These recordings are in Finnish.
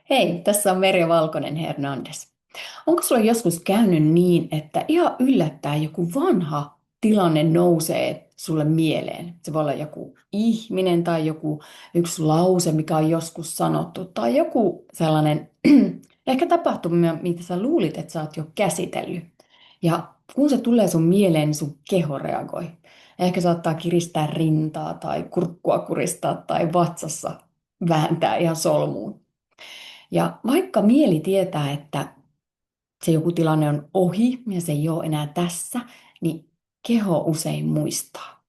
Hei, tässä on Merja Valkonen Hernandez. Onko sulla joskus käynyt niin, että ihan yllättäen joku vanha tilanne nousee sulle mieleen? Se voi olla joku ihminen tai joku yksi lause, mikä on joskus sanottu, tai joku sellainen ehkä tapahtuma, mitä sä luulit, että sä oot jo käsitellyt. Ja kun se tulee sun mieleen, niin sun keho reagoi. Ehkä saattaa kiristää rintaa tai kurkkua kuristaa tai vatsassa vääntää ihan solmuun. Ja vaikka mieli tietää, että se joku tilanne on ohi ja se ei ole enää tässä, niin keho usein muistaa.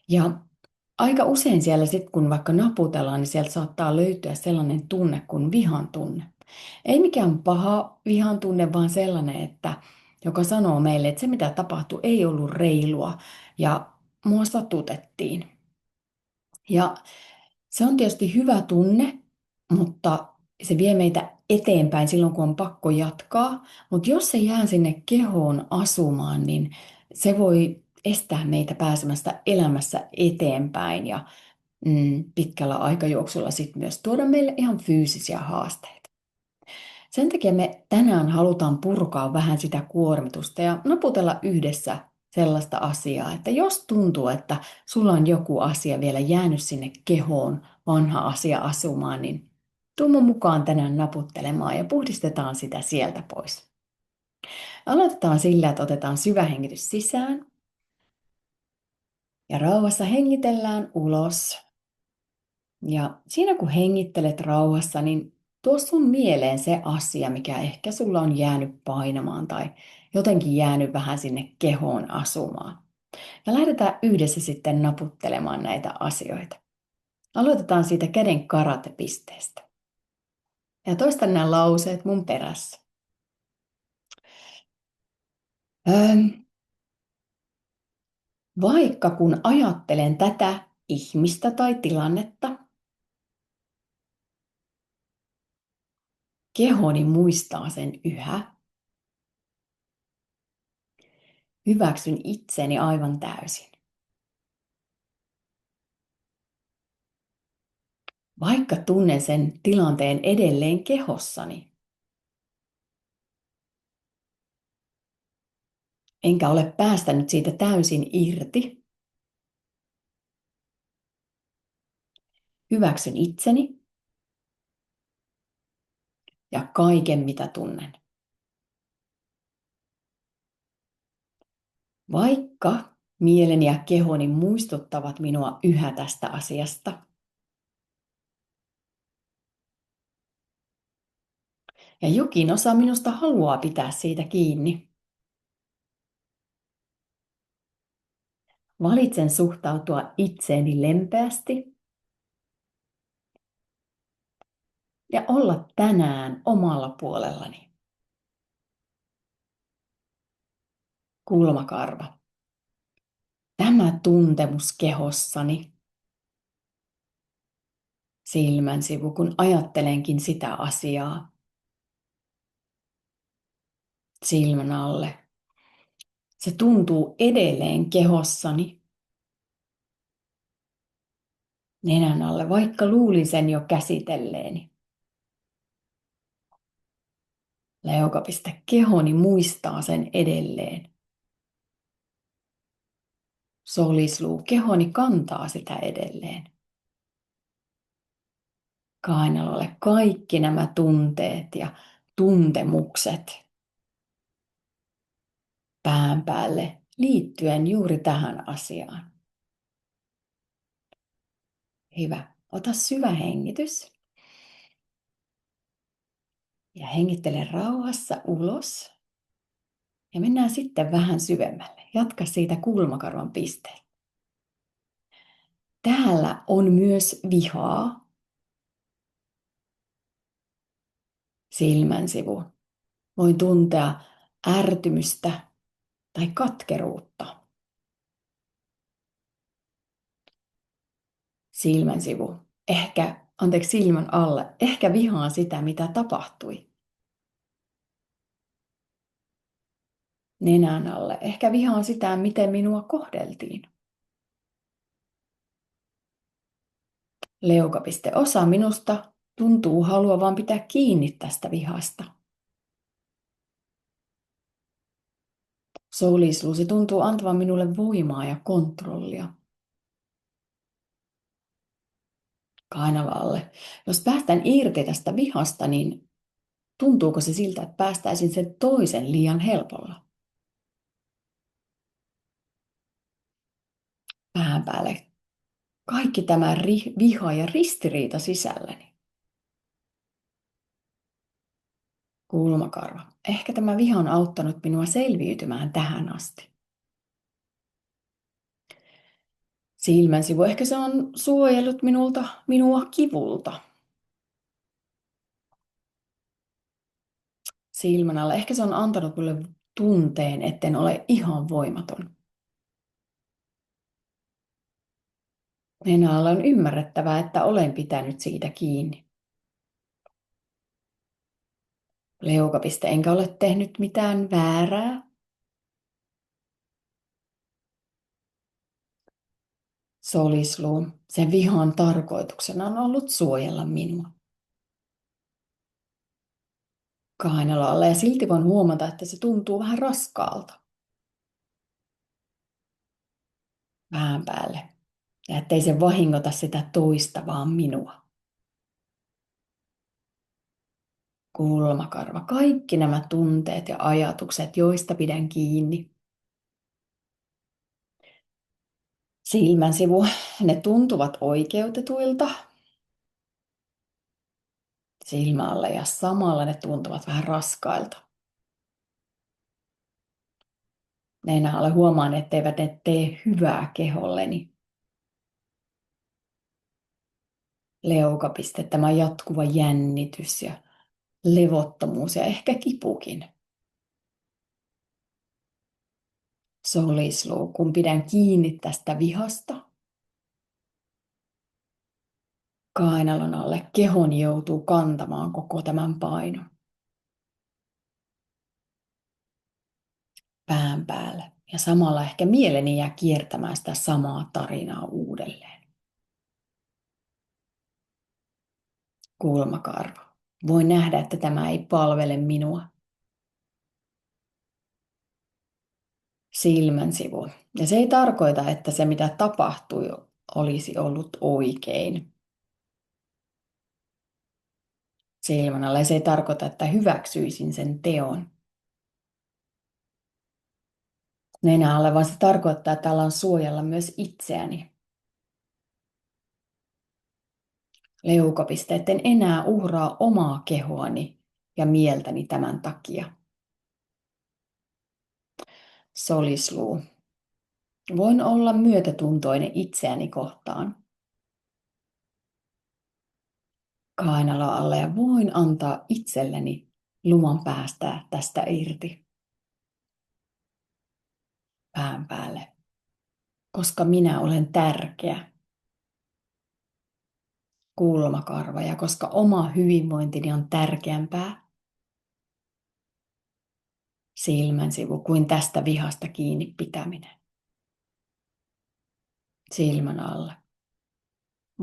Ja aika usein siellä sitten, kun vaikka naputellaan, niin sieltä saattaa löytyä sellainen tunne kuin vihan tunne. Ei mikään paha vihan tunne, vaan sellainen, että joka sanoo meille, että se mitä tapahtui ei ollut reilua ja mua satutettiin. Ja se on tietysti hyvä tunne, mutta se vie meitä eteenpäin silloin, kun on pakko jatkaa. Mutta jos se jää sinne kehoon asumaan, niin se voi estää meitä pääsemästä elämässä eteenpäin ja pitkällä aikajuoksulla sitten myös tuoda meille ihan fyysisiä haasteita. Sen takia me tänään halutaan purkaa vähän sitä kuormitusta ja naputella yhdessä sellaista asiaa, että jos tuntuu, että sulla on joku asia vielä jäänyt sinne kehoon, vanha asia asumaan, niin tuu mun mukaan tänään naputtelemaan ja puhdistetaan sitä sieltä pois. Aloitetaan sillä, että otetaan syvä hengitys sisään ja rauhassa hengitellään ulos. Ja siinä kun hengittelet rauhassa, niin tuo sun mieleen se asia, mikä ehkä sulla on jäänyt painamaan tai jotenkin jäänyt vähän sinne kehoon asumaan. Ja lähdetään yhdessä sitten naputtelemaan näitä asioita. Aloitetaan siitä käden karatepisteestä. Ja toistan nämä lauseet mun perässä. Vaikka kun ajattelen tätä ihmistä tai tilannetta, kehoni muistaa sen yhä. Hyväksyn itseni aivan täysin. Vaikka tunnen sen tilanteen edelleen kehossani, enkä ole päästänyt siitä täysin irti, hyväksyn itseni ja kaiken, mitä tunnen. Vaikka mieleni ja kehoni muistuttavat minua yhä tästä asiasta, ja jokin osa minusta haluaa pitää siitä kiinni, valitsen suhtautua itseeni lempeästi ja olla tänään omalla puolellani. Kulmakarva. Tämä tuntemus kehossani, silmänsivu, kun ajattelenkin sitä asiaa, silmän alle. Se tuntuu edelleen kehossani, nenän alle, vaikka luulin sen jo käsitelleeni. Leukapiste, kehoni muistaa sen edelleen. Solisluu, kehoni kantaa sitä edelleen. Kainalolle kaikki nämä tunteet ja tuntemukset pään päälle liittyen juuri tähän asiaan. Hyvä. Ota syvä hengitys. Ja hengittele rauhassa ulos. Ja mennään sitten vähän syvemmälle. Jatka siitä kulmakarvan pisteen. Täällä on myös vihaa. Silmänsivu. Voin tuntea ärtymystä tai katkeruutta. Silmänsivu. Silmän alle. Ehkä vihaan sitä, mitä tapahtui. Nenän alle. Ehkä vihaan sitä, miten minua kohdeltiin. Leukapiste. Osa minusta Tuntuu haluavan pitää kiinni tästä vihasta. Solislu, se tuntuu antavan minulle voimaa ja kontrollia. Kainalaalle. Jos päästään irti tästä vihasta, niin tuntuuko se siltä, että päästäisin sen toisen liian helpolla? Pään päälle. Kaikki tämä viha ja ristiriita sisälläni. Kulmakarva. Ehkä tämä viha on auttanut minua selviytymään tähän asti. Silmänsivu. Ehkä se on suojellut minua kivulta. Silmän alle. Ehkä se on antanut minulle tunteen, etten ole ihan voimaton. Nenällä on ymmärrettävää, että olen pitänyt siitä kiinni. Leukapiste, enkä ole tehnyt mitään väärää. Solisluu, sen vihan tarkoituksena on ollut suojella minua. Kainaloalla ja silti voin huomata, että se tuntuu vähän raskaalta. Pään päälle. Ja ettei se vahingota sitä toista, vaan minua. Kulmakarva. Kaikki nämä tunteet ja ajatukset, joista pidän kiinni. Silmänsivu. Ne tuntuvat oikeutetuilta. Silmällä ja samalla ne tuntuvat vähän raskailta. Nenällä huomaan, etteivät ne tee hyvää keholleni. Leukapiste, tämä jatkuva jännitys ja levottomuus ja ehkä kipukin. Solisluu, kun pidän kiinni tästä vihasta. Kainalon alle kehon joutuu kantamaan koko tämän painon. Pään päälle ja samalla ehkä mieleni jää kiertämään sitä samaa tarinaa uudelleen. Kulmakarva. Voin nähdä, että tämä ei palvele minua. Silmänsivu. Ja se ei tarkoita, että se mitä tapahtui olisi ollut oikein. Silmän alle se ei tarkoita, että hyväksyisin sen teon. Nenä alle, vaan se tarkoittaa, että alan suojella myös itseäni. Leukapiste, etten enää uhraa omaa kehoani ja mieltäni tämän takia. Solisluu. Voin olla myötätuntoinen itseäni kohtaan. Kainalo alle ja voin antaa itselleni luvan päästää tästä irti. Pään päälle. Koska minä olen tärkeä. Kulmakarva ja koska oma hyvinvointini on tärkeämpää. Silmänsivu kuin tästä vihasta kiinni pitäminen. Silmän alle.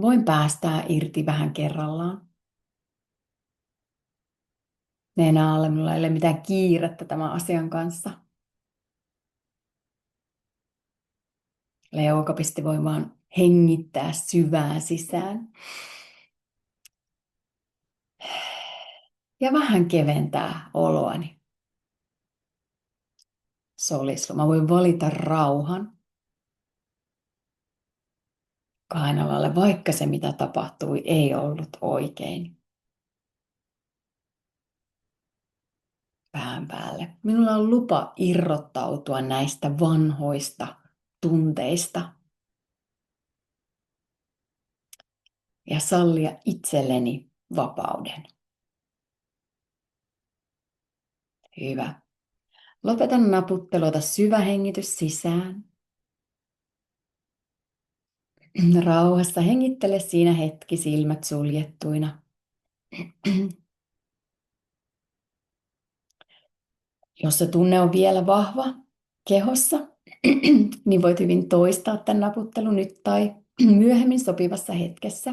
Voin päästää irti vähän kerrallaan. Nenä alle, minulla ei ole mitään kiirettä tämän asian kanssa. Leukapiste voi vaan hengittää syvään sisään. Ja vähän keventää oloani. Solislu. Mä voin valita rauhan. Kainalalle, vaikka se mitä tapahtui ei ollut oikein. Pään päälle. Minulla on lupa irrottautua näistä vanhoista tunteista ja sallia itselleni vapauden. Hyvä. Lopetan naputtelu, ota syvä hengitys sisään. Rauhassa hengittele siinä hetki silmät suljettuina. Jos se tunne on vielä vahva kehossa, niin voit hyvin toistaa tämän naputtelun nyt tai myöhemmin sopivassa hetkessä.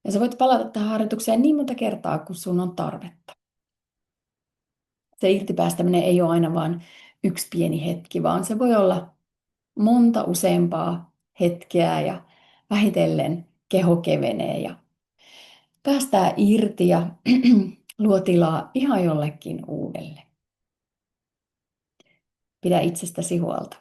Ja Ja sä voit palata tähän harjoitukseen niin monta kertaa, kun sun on tarvetta. Se irtipäästäminen ei ole aina vain yksi pieni hetki, vaan se voi olla monta useampaa hetkeä ja vähitellen keho kevenee ja päästää irti ja luo tilaa ihan jollekin uudelle. Pidä itsestäsi huolta.